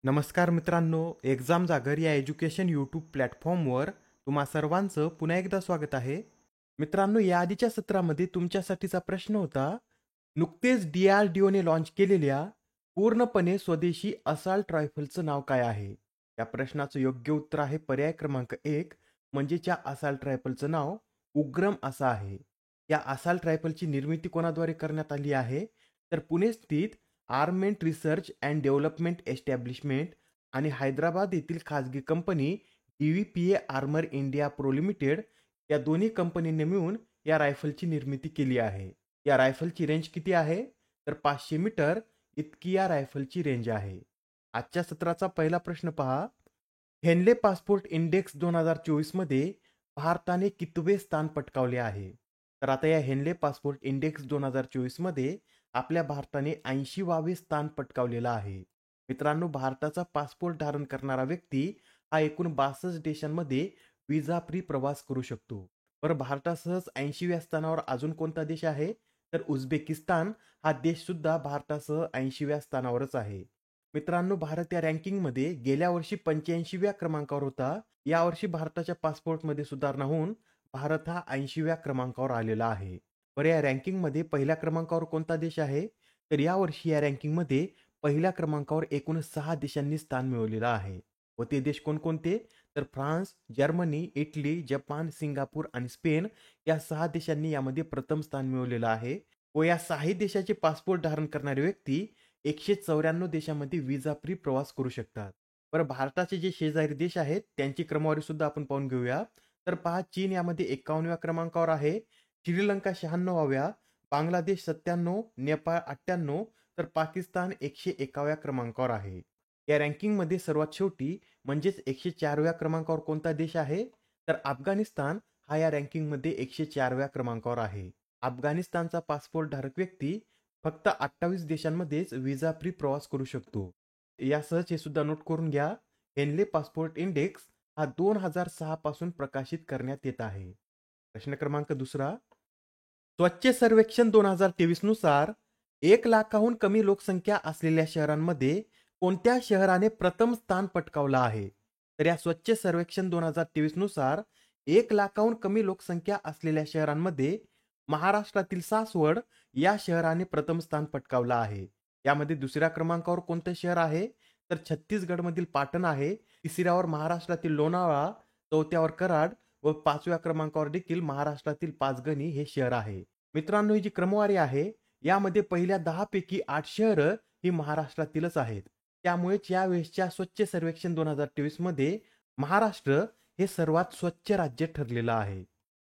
नमस्कार मित्रांनो, एक्झाम जागर या एज्युकेशन यूट्यूब प्लॅटफॉर्मवर तुम्हा सर्वांचं पुन्हा एकदा स्वागत आहे. मित्रांनो, या आधीच्या सत्रामध्ये तुमच्यासाठीचा प्रश्न होता, नुकतेच DRDOने लॉन्च केलेल्या पूर्णपणे स्वदेशी असाल्ट रायफलचं नाव काय आहे? या प्रश्नाचं योग्य उत्तर आहे पर्याय क्रमांक 1, म्हणजेच या असाल्ट रायफलचं नाव उग्रम असं आहे. या असाल्ट रायफलची निर्मिती कोणाद्वारे करण्यात आली आहे? तर पुणे स्थित आर्मेंट रिसर्च अँड डेव्हलपमेंट एस्टॅब्लिशमेंट आणि हैदराबाद येथील खाजगी company DVPA armour India pro limited या दोन्ही कंपनींनी मिळून या रायफलची निर्मिती केली आहे. या रायफलची रेंज किती आहे? तर 500 मीटर इतकी या रायफलची रेंज आहे. आजच्या सत्राचा पहिला प्रश्न पहा. हेनले पासपोर्ट इंडेक्स 2024 मध्ये भारताने कितवे स्थान पटकावले आहे? तर आता या हेनले पासपोर्ट इंडेक्स 2024 मध्ये आपल्या भारताने 80वावे स्थान पटकावलेलं आहे. मित्रांनो, भारताचा पासपोर्ट धारण करणारा व्यक्ती हा एकूण 62 देशांमध्ये विजा फ्री प्रवास करू शकतो. बरं, भारतासह 80व्या स्थानावर अजून कोणता देश आहे? तर उझबेकिस्तान हा देश सुद्धा भारतासह 80व्या स्थानावरच आहे. मित्रांनो, भारत या रँकिंगमध्ये गेल्या वर्षी 85व्या क्रमांकावर होता. यावर्षी भारताच्या पासपोर्टमध्ये सुधारणा होऊन भारत हा 80व्या क्रमांकावर आलेला आहे. बरं, या रँकिंगमध्ये पहिल्या क्रमांकावर कोणता देश आहे? तर यावर्षी या रँकिंगमध्ये पहिल्या क्रमांकावर एकूण 6 देशांनी स्थान मिळवलेलं आहे. व ते देश कोणकोणते? तर France, Germany, Italy, Japan, Singapore आणि स्पेन या 6 देशांनी यामध्ये प्रथम स्थान मिळवलेलं आहे. व या 6 देशाचे पासपोर्ट धारण करणारे व्यक्ती 194 देशामध्ये विजा फ्री प्रवास करू शकतात. बरं, भारताचे जे शेजारी देश आहेत त्यांची क्रमवारी सुद्धा आपण पाहून घेऊया. तर पहा, चीन यामध्ये 51व्या क्रमांकावर आहे, श्रीलंका 96व्या, बांगलादेश 97, नेपाळ 98, तर पाकिस्तान 101व्या क्रमांकावर आहे. या रँकिंगमध्ये सर्वात शेवटी म्हणजेच 104व्या क्रमांकावर कोणता देश आहे? तर अफगाणिस्तान हा या रँकिंगमध्ये 104व्या क्रमांकावर आहे. अफगाणिस्तानचा पासपोर्ट धारक व्यक्ती फक्त 28 देशांमध्येच विजा फ्री प्रवास करू शकतो. यासहज हे सुद्धा नोट करून घ्या, हेनले पासपोर्ट इंडेक्स हा 2006 पासून प्रकाशित करण्यात येत आहे. प्रश्न क्रमांक दुसरा. स्वच्छ सर्वेक्षण 2023 नुसार 1 लाखाहून कमी लोकसंख्या असलेल्या शहरांमध्ये कोणत्या शहराने प्रथम स्थान पटकावलं आहे? तर या स्वच्छ सर्वेक्षण 2023 नुसार 1 लाखाहून कमी लोकसंख्या असलेल्या शहरांमध्ये महाराष्ट्रातील सासवड या शहराने प्रथम स्थान पटकावलं आहे. यामध्ये दुसऱ्या क्रमांकावर कोणतं शहर आहे? तर छत्तीसगडमधील पाटण आहे. तिसऱ्यावर महाराष्ट्रातील लोणावळा, चौथ्यावर कराड व 5व्या क्रमांकावर देखील महाराष्ट्रातील पाचगणी हे शहर आहे. मित्रांनो, ही जी क्रमवारी आहे यामध्ये पहिल्या 10 पैकी 8 शहरं ही महाराष्ट्रातीलच आहेत. त्यामुळेच यावेळेसच्या स्वच्छ सर्वेक्षण 2023 मध्ये महाराष्ट्र हे सर्वात स्वच्छ राज्य ठरलेलं आहे.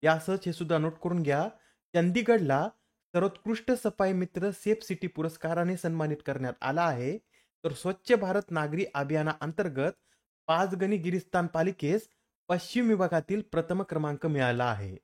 यासहज हे सुद्धा नोट करून घ्या, चंदीगडला सर्वोत्कृष्ट सफाई मित्र सेफ सिटी पुरस्काराने सन्मानित करण्यात आला आहे. तर स्वच्छ भारत नागरी अभियानाअंतर्गत पाचगणी गिरीस्थान पालिकेस पश्चिम विभागातील प्रथम क्रमांक मिळाला आहे.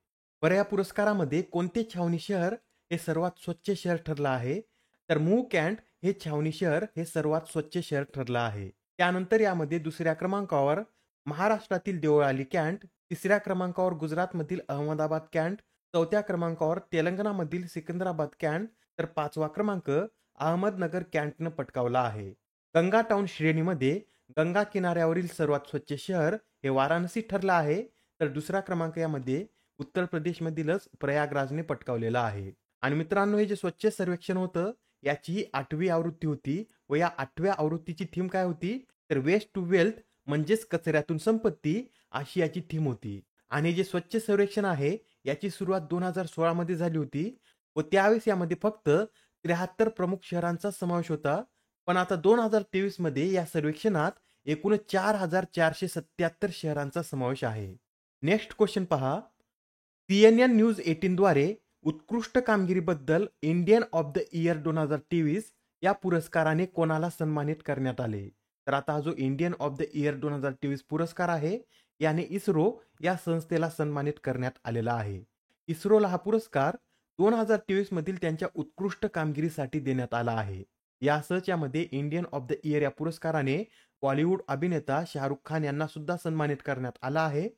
बरं, या पुरस्कारामध्ये कोणते छावणी शहर हे सर्वात स्वच्छ शहर ठरलं आहे? तर मूळ कॅन्ट हे छावणी शहर हे सर्वात स्वच्छ शहर ठरलं आहे. त्यानंतर यामध्ये दुसऱ्या क्रमांकावर महाराष्ट्रातील देवळाली कॅन्ट, तिसऱ्या क्रमांकावर गुजरातमधील अहमदाबाद कॅन्ट, चौथ्या क्रमांकावर तेलंगणामधील सिकंदराबाद कॅन्ट, तर 5वा क्रमांक अहमदनगर कॅन्टनं पटकावला आहे. गंगा टाउन श्रेणीमध्ये गंगा किनाऱ्यावरील सर्वात स्वच्छ शहर हे वाराणसी ठरलं आहे. तर दुसरा क्रमांक यामध्ये उत्तर प्रदेशमधीलच प्रयागराजने पटकावलेला आहे. आणि मित्रांनो, हे जे स्वच्छ सर्वेक्षण होतं याची ही 8वी आवृत्ती होती व या 8व्या आवृत्तीची थीम काय होती? तर वेस्ट टू वेल्थ म्हणजेच कचऱ्यातून संपत्ती अशी याची थीम होती. आणि जे स्वच्छ सर्वेक्षण आहे याची सुरुवात 2016 मध्ये झाली होती व त्यावेळेस यामध्ये फक्त 73 प्रमुख शहरांचा समावेश होता. पण आता 2023 मध्ये या सर्वेक्षणात एकूण 4477 शहरांचा समावेश आहे. नेक्स्ट क्वेश्चन पहा. CNN न्यूज 18 द्वारे उत्कृष्ट कामगिरीबद्दल इंडियन ऑफ द इयर 2023 या पुरस्काराने कोणाला सन्मानित करण्यात आले? तर आता हा जो इंडियन ऑफ द इयर 2023 पुरस्कार आहे याने इस्रो या संस्थेला सन्मानित करण्यात आलेला आहे. इस्रोला हा पुरस्कार 2023 मधील त्यांच्या उत्कृष्ट कामगिरीसाठी देण्यात आला आहे. यासहज यामध्ये इंडियन ऑफ द इयर या पुरस्काराने बॉलिवूड अभिनेता शाहरुख खान यांना सुद्धा सन्मानित करण्यात आला आहे.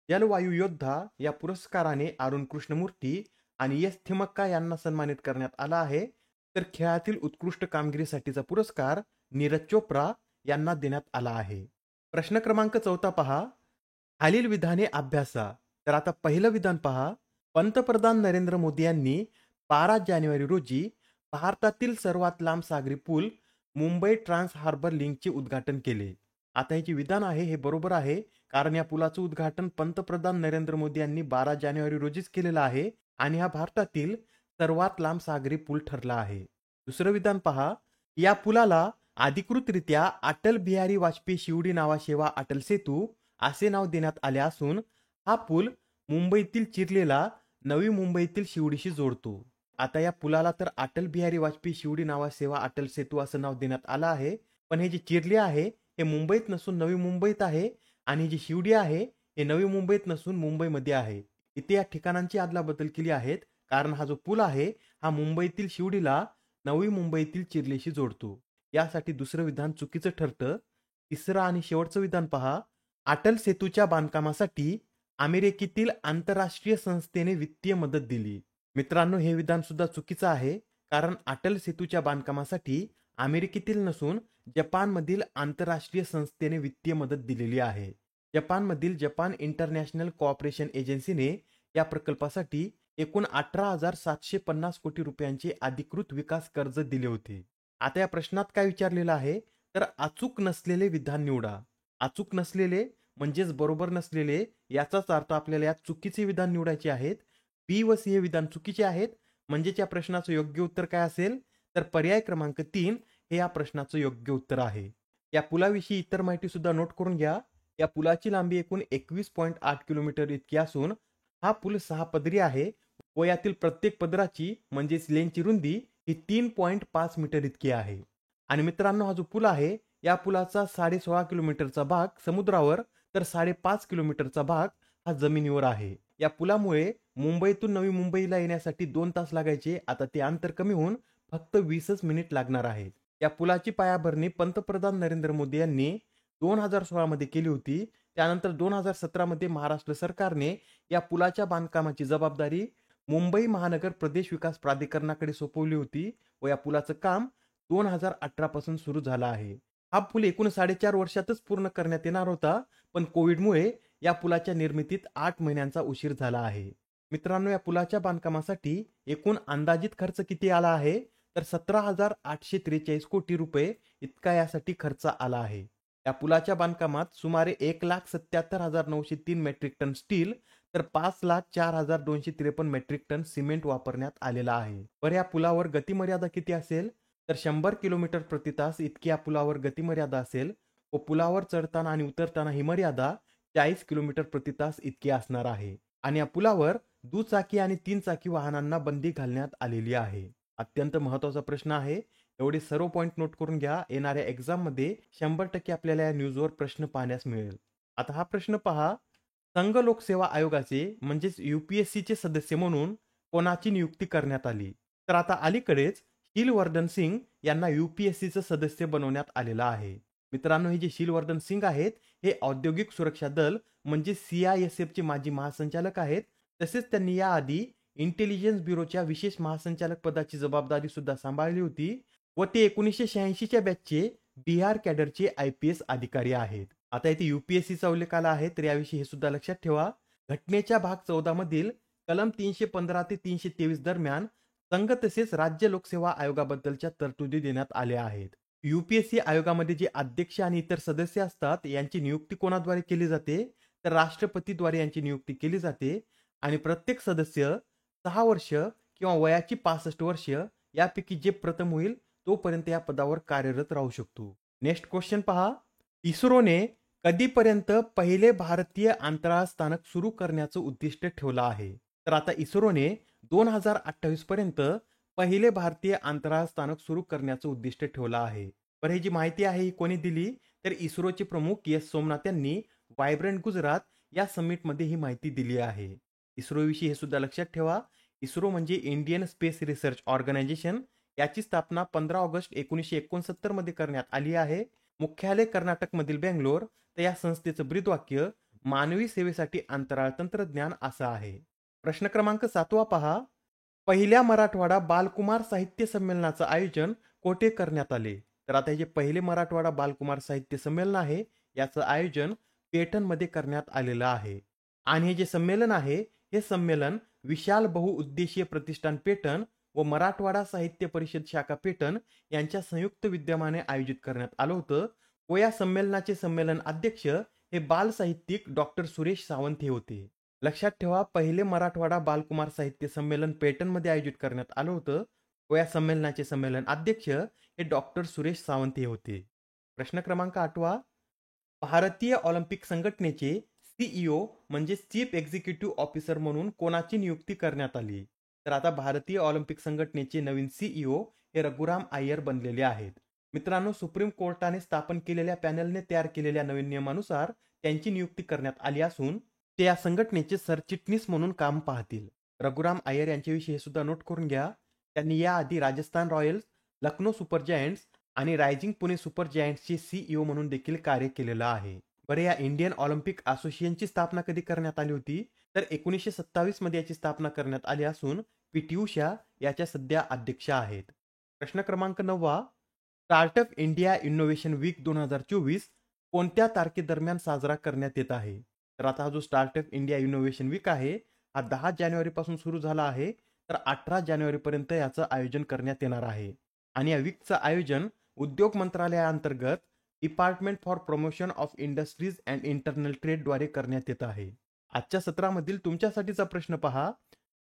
जलवायू योद्धा या पुरस्काराने अरुण कृष्णमूर्ती आणि एस थिमक्का यांना सन्मानित करण्यात आला आहे. तर खेळातील उत्कृष्ट कामगिरीसाठीचा पुरस्कार नीरज चोप्रा यांना देण्यात आला आहे. प्रश्न क्रमांक 14 पहा. खालील विधाने अभ्यासा. तर आता पहिलं विधान पहा. पंतप्रधान नरेंद्र मोदी यांनी 12 जानेवारी रोजी भारतातील सर्वात लांब सागरी पूल मुंबई ट्रान्स हार्बर लिंकचे उद्घाटन केले. आता हे जे विधान आहे हे बरोबर आहे, कारण या पुलाचं उद्घाटन पंतप्रधान नरेंद्र मोदी यांनी 12 जानेवारी रोजीच केलेलं आहे आणि हा भारतातील सर्वात लांब सागरी पूल ठरला आहे. दुसरं विधान पहा. या पुलाला अधिकृतरित्या अटल बिहारी वाजपेयी शिवडी नावाशेवा अटल सेतू असे नाव देण्यात आले असून हा पूल मुंबईतील चिरलेला नवी मुंबईतील शिवडीशी जोडतो. आता या पुलाला तर अटल बिहारी वाजपेयी शिवडी नावाशेवा अटल सेतू असं नाव देण्यात आलं आहे, पण हे जे चिरले आहे हे मुंबईत नसून नवी मुंबईत आहे आणि जी शिवडी आहे हे नवी मुंबईत नसून मुंबईमध्ये आहे. इथे या ठिकाणांची अदलाबदल केली आहेत, कारण हा जो पूल आहे हा मुंबईतील शिवडीला नवी मुंबईतील चिरलेशी जोडतो. यासाठी दुसरं विधान चुकीचं ठरतं. तिसरं आणि शेवटचं विधान पहा. अटल सेतूच्या बांधकामासाठी अमेरिकेतील आंतरराष्ट्रीय संस्थेने वित्तीय मदत दिली. मित्रांनो, हे विधान सुद्धा चुकीचं आहे, कारण अटल सेतूच्या बांधकामासाठी अमेरिकेतील नसून जपानमधील आंतरराष्ट्रीय संस्थेने वित्तीय मदत दिलेली आहे. जपानमधील जपान इंटरनॅशनल कोऑपरेशन एजन्सीने या प्रकल्पासाठी एकूण 18,750 कोटी रुपयांचे अधिकृत विकास कर्ज दिले होते. आता या प्रश्नात काय विचारलेलं आहे, तर अचूक नसलेले विधान निवडा. अचूक नसलेले म्हणजेच बरोबर नसलेले, याचाच अर्थ आपल्याला यात चुकीचे विधान निवडायचे आहेत. बी व सी हे विधान चुकीचे आहेत, म्हणजेच या प्रश्नाचं योग्य उत्तर काय असेल, तर पर्याय क्रमांक 3 हे या प्रश्नाचं योग्य उत्तर आहे. या पुलाविषयी इतर माहिती सुद्धा नोट करून घ्या. या पुलाची लांबी एकूण 21.8 किलोमीटर इतकी असून हा पूल 6 पदरी आहे व यातील प्रत्येक पदराची म्हणजेच लेनची रुंदी ही 3.5 मीटर इतकी आहे. आणि मित्रांनो, हा जो पूल आहे या पुलाचा 16.5 किलोमीटरचा भाग समुद्रावर तर 5.5 किलोमीटरचा भाग हा जमिनीवर आहे. या पुलामुळे मुंबईतून नवी मुंबईला येण्यासाठी 2 तास लागायचे, आता ते अंतर कमी होऊन फक्त 20च मिनिट लागणार आहे. या पुलाची पायाभरणी पंतप्रधान नरेंद्र मोदी यांनी 2016 मध्ये केली होती. त्यानंतर 2017 मध्ये महाराष्ट्र सरकारने या पुलाच्या बांधकामाची जबाबदारी मुंबई महानगर प्रदेश विकास प्राधिकरणाकडे सोपवली होती व या पुलाचं काम 2018 पासून सुरू झालं आहे. हा पूल एकूण 4.5 वर्षातच पूर्ण करण्यात येणार होता, पण कोविडमुळे या पुलाच्या निर्मितीत 8 महिन्यांचा उशीर झाला आहे. मित्रांनो, या पुलाच्या बांधकामासाठी एकूण अंदाजित खर्च किती आला आहे, तर 17,843 कोटी रुपये इतका यासाठी खर्च आला आहे. या पुलाच्या बांधकामात सुमारे 1,77,903 मेट्रिक टन स्टील तर 5,04,253 मेट्रिक टन सिमेंट वापरण्यात आलेला आहे. बरं, या पुलावर गतिमर्यादा किती असेल, तर 100 किलोमीटर प्रति तास इतकी या पुलावर गतिमर्यादा असेल व पुलावर चढताना आणि उतरताना ही मर्यादा 40 किलोमीटर प्रति तास इतकी असणार आहे. आणि या पुलावर दुचाकी आणि 3 चाकी वाहनांना बंदी घालण्यात आलेली आहे. अत्यंत महत्त्वाचा प्रश्न आहे. एवढे सर्व पॉईंट नोट करून घ्या. येणाऱ्या एक्झाम मध्ये 100% आपल्याला या न्यूजवर प्रश्न पाहण्यास मिळेल. आता हा प्रश्न पहा. संघ लोकसेवा आयोगाचे म्हणजेच यूपीएससीचे सदस्य म्हणून कोणाची नियुक्ती करण्यात आली, तर आता अलीकडेच शीलवर्धन सिंग यांना यूपीएससीचं सदस्य बनवण्यात आलेलं आहे. मित्रांनो, हे जे शीलवर्धन सिंग आहेत हे औद्योगिक सुरक्षा दल म्हणजे CISFचे माजी महासंचालक आहेत. तसेच त्यांनी याआधी इंटेलिजन्स ब्युरोच्या विशेष महासंचालक पदाची जबाबदारी सुद्धा सांभाळली होती व ते 1986च्या बॅचचे बिहार कॅडरचे IPS अधिकारी आहेत. आता इथे यूपीएससीचा उल्लेख आला आहे, तर याविषयी हे सुद्धा लक्षात ठेवा. घटनेच्या भाग 14 मधील कलम 315 ते 323 दरम्यान संघ तसेच राज्य लोकसेवा आयोगाबद्दलच्या तरतुदी देण्यात आल्या आहेत. यूपीएससी आयोगामध्ये जे अध्यक्ष आणि इतर सदस्य असतात यांची नियुक्ती कोणाद्वारे केली जाते, तर राष्ट्रपतीद्वारे यांची नियुक्ती केली जाते आणि प्रत्येक सदस्य 6 वर्ष किंवा वयाची 65 वर्ष यापैकी जे प्रथम होईल तोपर्यंत या पदावर कार्यरत राहू शकतो. नेक्स्ट क्वेश्चन पहा. इस्रोने कधीपर्यंत पहिले भारतीय अंतराळ स्थानक सुरू करण्याचं उद्दिष्ट ठेवलं आहे, तर आता इस्रोने 2028 पर्यंत पहिले भारतीय अंतराळ स्थानक सुरू करण्याचं उद्दिष्ट ठेवलं आहे. पण ही जी माहिती आहे ही कोणी दिली, तर इस्रोचे प्रमुख एस सोमनाथ यांनी वायब्रंट गुजरात या समिटमध्ये ही माहिती दिली आहे. इस्रोविषयी हे सुद्धा लक्षात ठेवा. इस्रो म्हणजे इंडियन स्पेस रिसर्च ऑर्गनायझेशन. याची स्थापना 15 ऑगस्ट 1969 मध्ये करण्यात आली आहे. मुख्यालय कर्नाटकमधील बेंगलोर. तर या संस्थेचं ब्रीदवाक्य मानवी सेवेसाठी अंतराळ तंत्रज्ञान असं आहे. प्रश्न क्रमांक 7 पहा. पहिल्या मराठवाडा बालकुमार साहित्य संमेलनाचं आयोजन कोठे करण्यात आले, तर आता हे जे पहिले मराठवाडा बालकुमार साहित्य संमेलन आहे याचं आयोजन पेठणमध्ये करण्यात आलेलं आहे. आणि हे जे संमेलन आहे हे संमेलन विशाल बहुउद्देशीय प्रतिष्ठान पेठण व मराठवाडा साहित्य परिषद शाखा पेठण यांच्या संयुक्त विद्यमाने आयोजित करण्यात आलं होतं व या संमेलनाचे संमेलन अध्यक्ष हे बाल साहित्यिक डॉक्टर सुरेश सावंत हे होते. लक्षात ठेवा, पहिले मराठवाडा बालकुमार साहित्य संमेलन पेठणमध्ये आयोजित करण्यात आलं होतं व या संमेलनाचे संमेलन अध्यक्ष हे डॉक्टर सुरेश सावंत हे होते. प्रश्न क्रमांक 8, भारतीय ऑलिम्पिक संघटनेचे सीईओ म्हणजे चीफ एक्झिक्युटिव्ह ऑफिसर म्हणून कोणाची नियुक्ती करण्यात आली? तर आता भारतीय ऑलिम्पिक संघटनेचे नवीन सीईओ हे रघुराम अय्यर बनलेले आहेत. मित्रांनो, सुप्रीम कोर्टाने स्थापन केलेल्या पॅनलने तयार केलेल्या नवीन नियमानुसार त्यांची नियुक्ती करण्यात आली असून ते या संघटनेचे सरचिटणीस म्हणून काम पाहतील. रघुराम अय्यर यांच्याविषयी हे सुद्धा नोट करून घ्या. त्यांनी याआधी Rajasthan Royals, Lucknow super giants आणि रायझिंग पुणे सुपर जायंट्सचे सीईओ म्हणून देखील कार्य केलेलं आहे. बरं, या इंडियन ऑलिम्पिक असोसिएशनची स्थापना कधी करण्यात आली होती? तर 1927 मध्ये याची स्थापना करण्यात आली असून पी.टी. उषा याच्या सध्या अध्यक्ष आहेत. प्रश्न क्रमांक 9, स्टार्टअप इंडिया इनोव्हेशन वीक 2024 कोणत्या तारखेदरम्यान साजरा करण्यात येत आहे? तर आता हा जो स्टार्टअप इंडिया इनोव्हेशन वीक आहे हा 10 जानेवारीपासून सुरू झाला आहे तर 18 जानेवारीपर्यंत याचं आयोजन करण्यात येणार आहे. आणि या वीकचं आयोजन उद्योग मंत्रालयाअंतर्गत department for promotion of industries and internal trade द्वारे करण्यात येत आहे. आजच्या सत्रामधील तुमच्यासाठीचा प्रश्न पहा,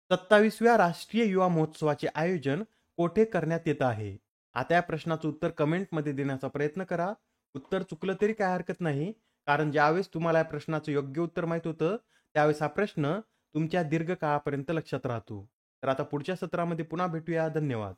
27व्या राष्ट्रीय युवा महोत्सवाचे आयोजन कोठे करण्यात येत आहे? आता या प्रश्नाचं उत्तर कमेंटमध्ये देण्याचा प्रयत्न करा. उत्तर चुकलं तरी काय हरकत नाही, कारण ज्यावेळेस तुम्हाला या प्रश्नाचं योग्य उत्तर माहित होतं त्यावेळेस हा प्रश्न तुमच्या दीर्घकाळापर्यंत लक्षात राहतो. तर आता पुढच्या सत्रामध्ये पुन्हा भेटूया. धन्यवाद.